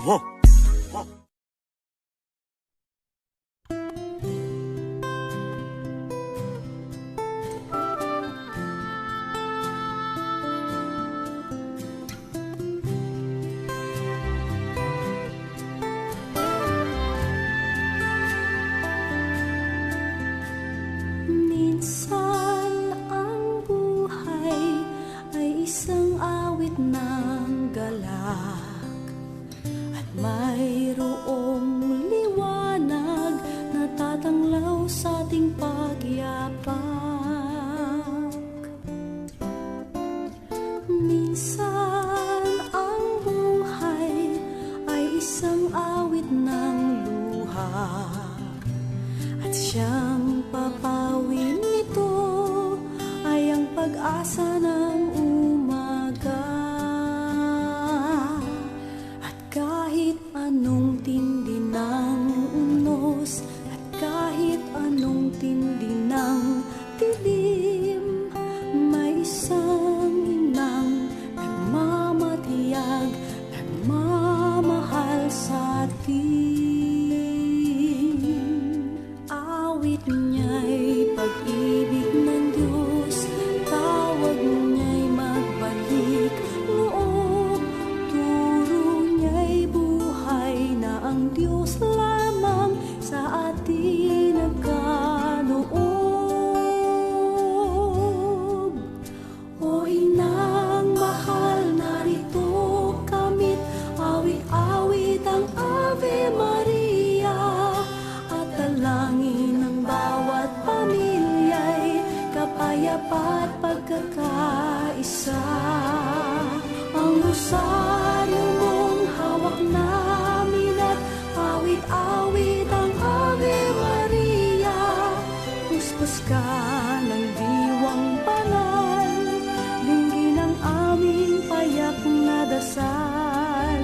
Minsan ang buhay ay isang awit ng galak, at mayroong liwanag na tatanglaw sa ating pagyapak. Minsan ang buhay ay isang awit ng luha, at siyang papawin nito ay ang pag-asa ng umaga. At kahit anong tindi ng unos, at kahit anong tindi ng dilim, may isang inang nagmamatiyag, nagmamahal sa atin. Awit niya'y pag-ibig ng Diyos, tawag niya'y magbalik loob, turo niya'y buhay na ang Diyos lamang sa atin nagkaloob. O inang mahal, narito kamit, awit-awit ang Ave Maria, at dalangin ng bawat pamilya'y kapayapa at pagkakaisa. Ang rosaryo mong hawak namin, at awit-awit ang Ave Maria, puspos ka ng diwang banal, dinggin ang aming payak na dasal.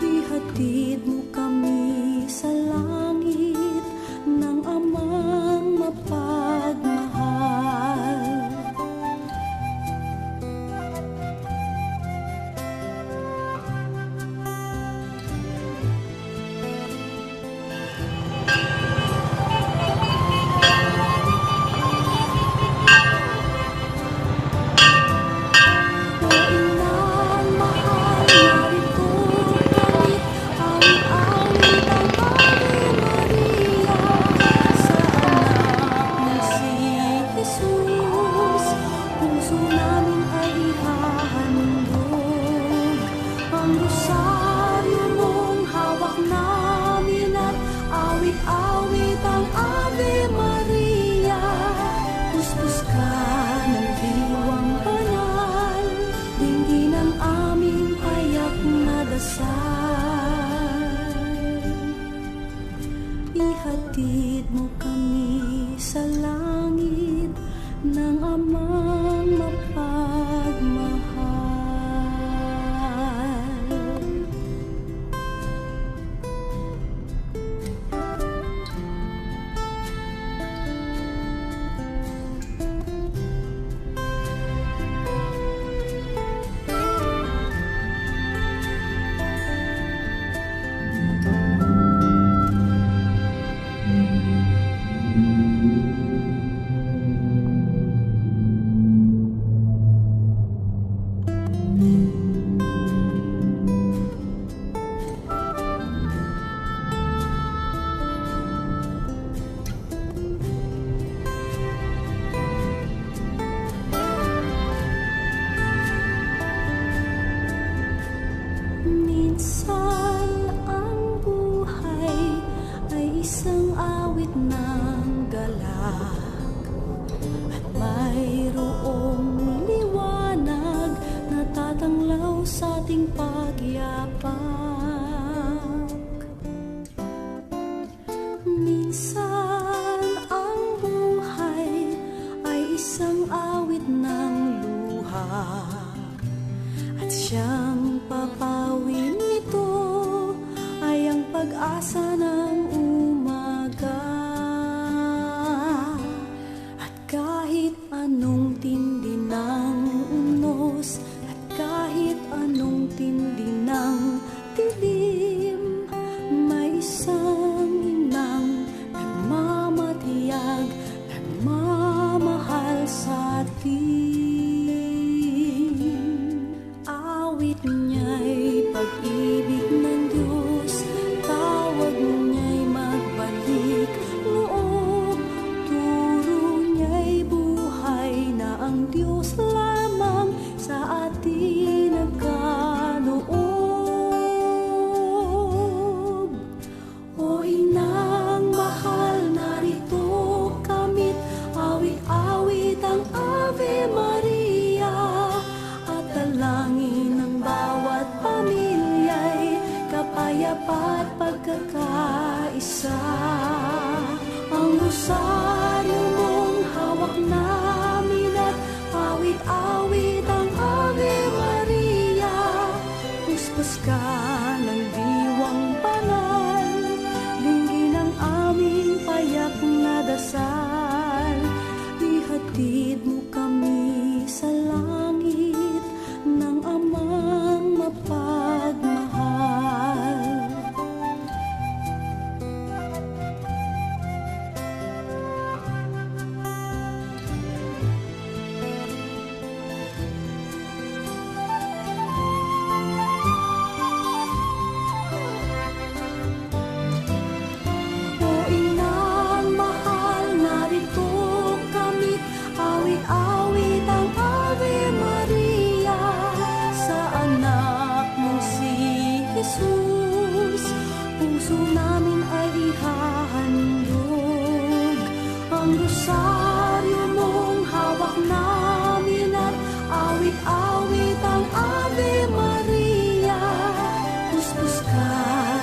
Ihatid mo kami sa langit ng Amang mapagmahal. O inang mahal, narito kamit, awit-awit ang Ave Maria, sa anak na si Jesus. Puso namin ay ihahandog, ang rosaryo mong hawak namin, at awit-awit ang Ave Maria, puspos ka ng diwang banal, dinggin ang aming payak na dasal. Ihatid mo kami sa langit ng Amang mapagmahal. Minsan ang buhay ay isang awit ng galak, at mayroong liwanag na tatanglaw sa ating pagyapak. Minsan ang buhay ay isang awit ng luha, at siyang papawin nito ay ang pag-asa ng umaga. At kahit anong tindi ng unos, at kahit anong tindi ng dilim, pag-ibig ng Diyos, tawag niya'y magbalik loob. Turo niya'y buhay na ang Diyos lamang sa atin nagkaloob. O inang mahal, narito kamit, awit-awit ang Ave Maria, at dalangin ng bawat pamilya'y kapayapa at pagkakaisa. Ang rosaryo mong hawak namin at awit-awit ang Ave Maria, puspos ka ng diwang banal, dinggin ang aming payak na dasal. Ihatid mo kami sa langit ng Amang mapagmahal. O inang mahal, narito kamit, awit-awit ang Ave Maria, sa anak mong si Jesus. Puso namin ay ihahandog, ang rosaryo mong hawak namin at awit-awit ang Ave Maria, puspos ka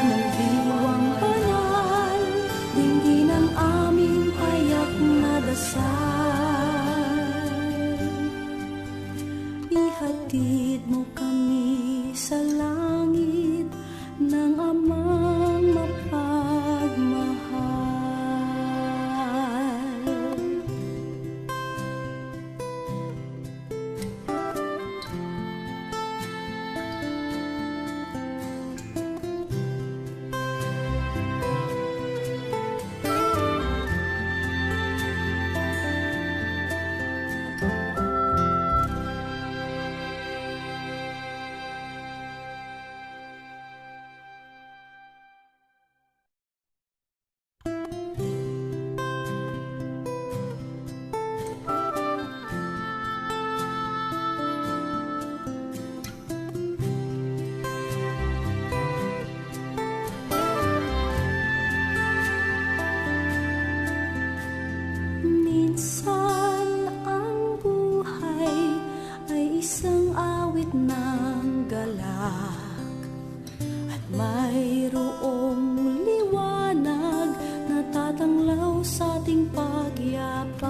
ng diwang banal, dinggin ang aming payak na dasal. Ihatid mo kami sa langit ng Amang mapagmahal. Minsan ang buhay ay isang awit ng galak, at mayroong liwanag na tatanglaw sa ating pagyapak.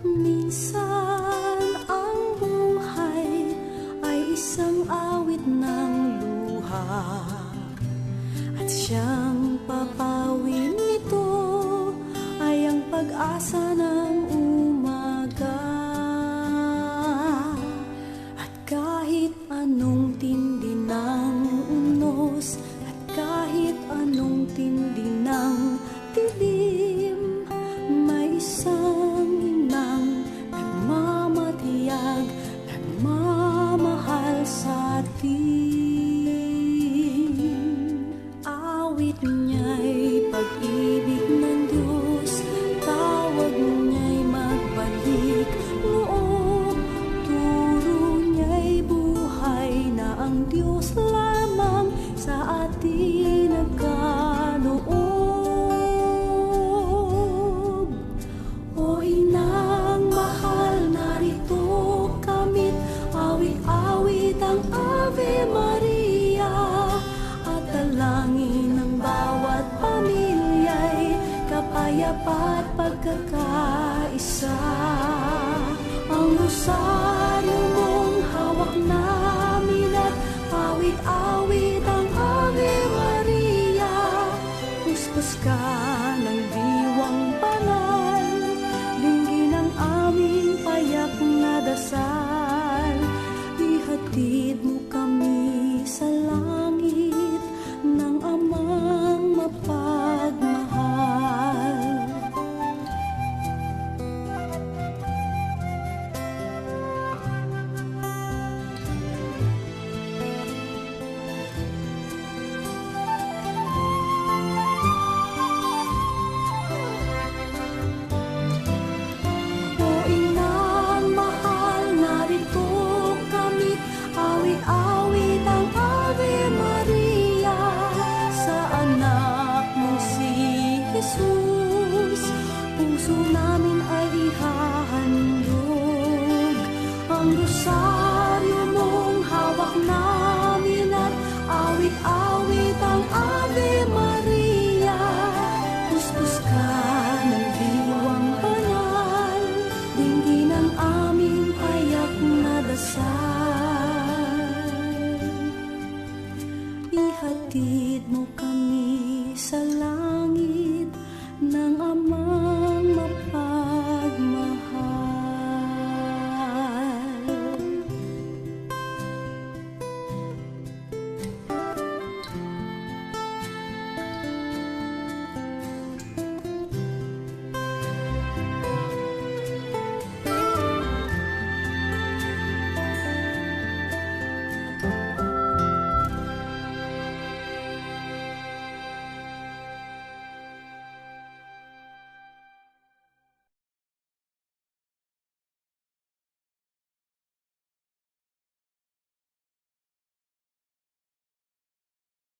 Minsan ang buhay ay isang awit ng luha, at siyang papawin nito ay ang pag-asa ng umaga. At kahit anong tindi ng unos, at kahit anong tindi ng dilim, may isang inang nagmamatiyag, nagmamahal sa atin. Awit niya'y pag-ibig ng Diyos, tawag niya'y magbalik loob. Turo niya'y buhay na ang Diyos lamang sa atin nagkaloob. O inang mahal, narito kamit, awit-awit ang Ave Maria, at dalangin ng bawat pamilya'y kapayapa at pagkakaisa. Ang rosaryo mong hawak namin at awit-awit ang Ave Maria, puspos ka ng diwang banal, dinggin ang aming payak na dasal. Ihatid mo kami sa langit ng Amang mapagmahal. Ang rosaryo mong hawak namin at awit-awit ang Ave Maria. Puspos ka ng diwang banal, dinggin ang aming payak na dasal.